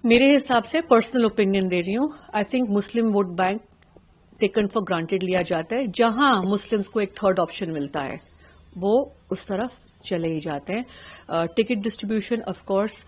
मेरे हिसाब से पर्सनल ओपिनियन दे रही हूं, I think Muslim vote bank taken for granted लिया जाता है। जहां मुस्लिम्स को एक थर्ड ऑप्शन मिलता है वो उस तरफ चले ही जाते हैं। Ticket distribution of course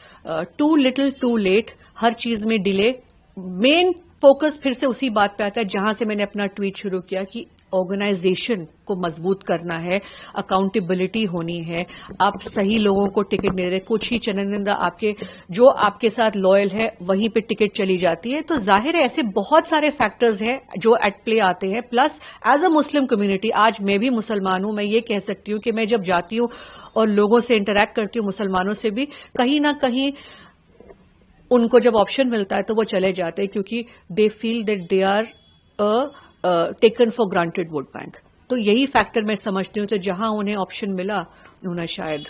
too little too late, हर चीज में डिले। मेन फोकस फिर से उसी बात पे आता है जहां से मैंने अपना ट्वीट शुरू किया कि ऑर्गेनाइजेशन को मजबूत करना है, अकाउंटेबिलिटी होनी है। आप सही लोगों को टिकट नहीं दे रहे, कुछ ही चंनिंदा आपके जो आपके साथ लॉयल है वहीं पे टिकट चली जाती है। तो जाहिर है ऐसे बहुत सारे फैक्टर्स हैं जो एट प्ले आते हैं। Plus as a Muslim community, आज मैं भी मुसलमान हूं, मैं ये कह सकती हूं कि मैं जब जाती हूं और लोगों से इंटरेक्ट करती हूं, मुसलमानों से भी, कहीं ना कहीं उनको जब ऑप्शन मिलता है तो वो चले जाते हैं क्योंकि they feel that they are taken for granted vote bank. तो यही फैक्टर मैं समझती हूं। तो जहां उन्हें ऑप्शन मिला उन्होंने शायद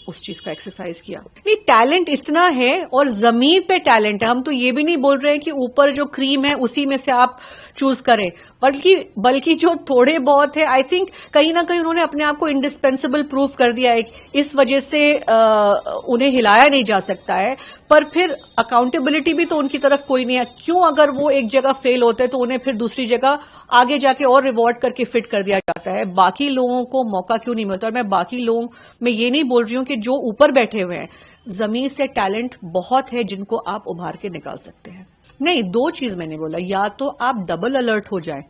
उस चीज का एक्सरसाइज किया। नहीं, टैलेंट इतना है और जमीन पे टैलेंट है। हम तो ये भी नहीं बोल रहे हैं कि ऊपर जो क्रीम है उसी में से आप चूज करें, बल्कि जो थोड़े बहुत है, आई थिंक कहीं ना कहीं उन्होंने अपने आप को इंडिस्पेंसिबल प्रूफ कर दिया है। इस वजह से उन्हें हिलाया नहीं जा सकता है। पर फिर अकाउंटेबिलिटी भी तो उनकी तरफ कोई नहीं है। क्यों अगर वो एक जगह फेल होते हैं तो उन्हें फिर दूसरी जगह आगे जाके और रिवॉर्ड करके फिट कर दिया जाता है? बाकी लोगों को मौका क्यों नहीं मिलता? और मैं बाकी लोगों में ये नहीं बोल रही हूं कि जो ऊपर बैठे हुए हैं, जमीन से टैलेंट बहुत है जिनको आप उभार के निकाल सकते हैं। नहीं, दो चीज मैंने बोला, या तो आप डबल अलर्ट हो जाए,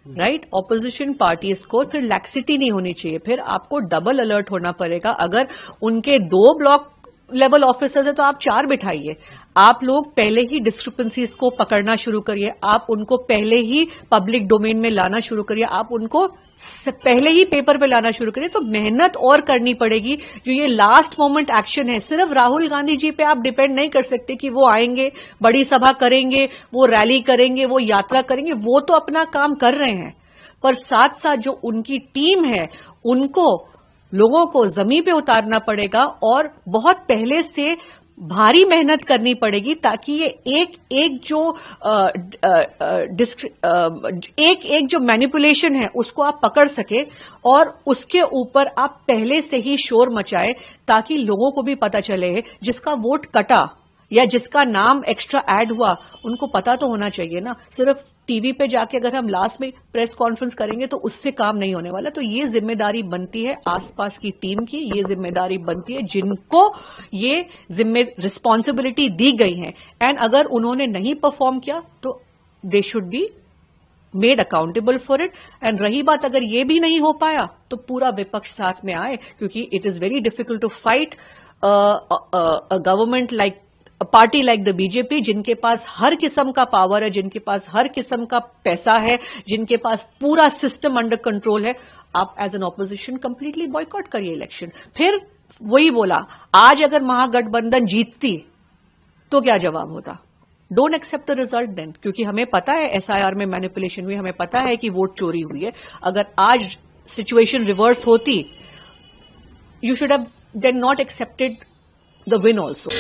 राइट, ऑपोजिशन पार्टीज को, फिर लैक्सिटी नहीं होनी चाहिए, फिर आपको डबल अलर्ट होना पड़ेगा। अगर उनके 2 ब्लॉक लेवल ऑफिसर्स है तो आप 4 बिठाइए। आप लोग पहले ही डिस्क्रिपेंसीज को पकड़ना शुरू करिए, आप उनको पहले ही पब्लिक डोमेन में लाना शुरू करिए, आप उनको पहले ही पेपर पे लाना शुरू करिए। तो मेहनत और करनी पड़ेगी। जो ये लास्ट मोमेंट एक्शन है, सिर्फ राहुल गांधी जी पे आप डिपेंड नहीं कर सकते कि वो आएंगे, बड़ी सभा करेंगे, वो रैली करेंगे, वो यात्रा करेंगे। वो तो अपना काम कर रहे हैं, पर साथ साथ जो उनकी टीम है उनको लोगों को जमीन पे उतारना पड़ेगा और बहुत पहले से भारी मेहनत करनी पड़ेगी ताकि ये एक जो मैनिपुलेशन है उसको आप पकड़ सके और उसके ऊपर आप पहले से ही शोर मचाए ताकि लोगों को भी पता चले जिसका वोट कटा या जिसका नाम एक्स्ट्रा ऐड हुआ उनको पता तो होना चाहिए ना। सिर्फ टीवी पे जाके अगर हम लास्ट में प्रेस कॉन्फ्रेंस करेंगे तो उससे काम नहीं होने वाला। तो ये जिम्मेदारी बनती है आसपास की टीम की, ये जिम्मेदारी बनती है जिनको ये रिस्पॉन्सिबिलिटी दी गई है। एंड अगर उन्होंने नहीं परफॉर्म किया तो they should be made accountable for it. And रही बात अगर ये भी नहीं हो पाया तो पूरा विपक्ष साथ में आए, क्योंकि it is very difficult to fight a government like a party like the BJP, जिनके पास हर किस्म का पावर है, जिनके पास हर किस्म का पैसा है, जिनके पास पूरा सिस्टम अंडर कंट्रोल है। आप as an opposition completely boycott करिए इलेक्शन। फिर वही बोला, आज अगर महागठबंधन जीतती तो क्या जवाब होता? Don't accept the result then, क्योंकि हमें पता है SIR में मैनिपुलेशन हुई, हमें पता है कि वोट चोरी हुई है। अगर आज सिचुएशन रिवर्स होती, you should have then not accepted the win also.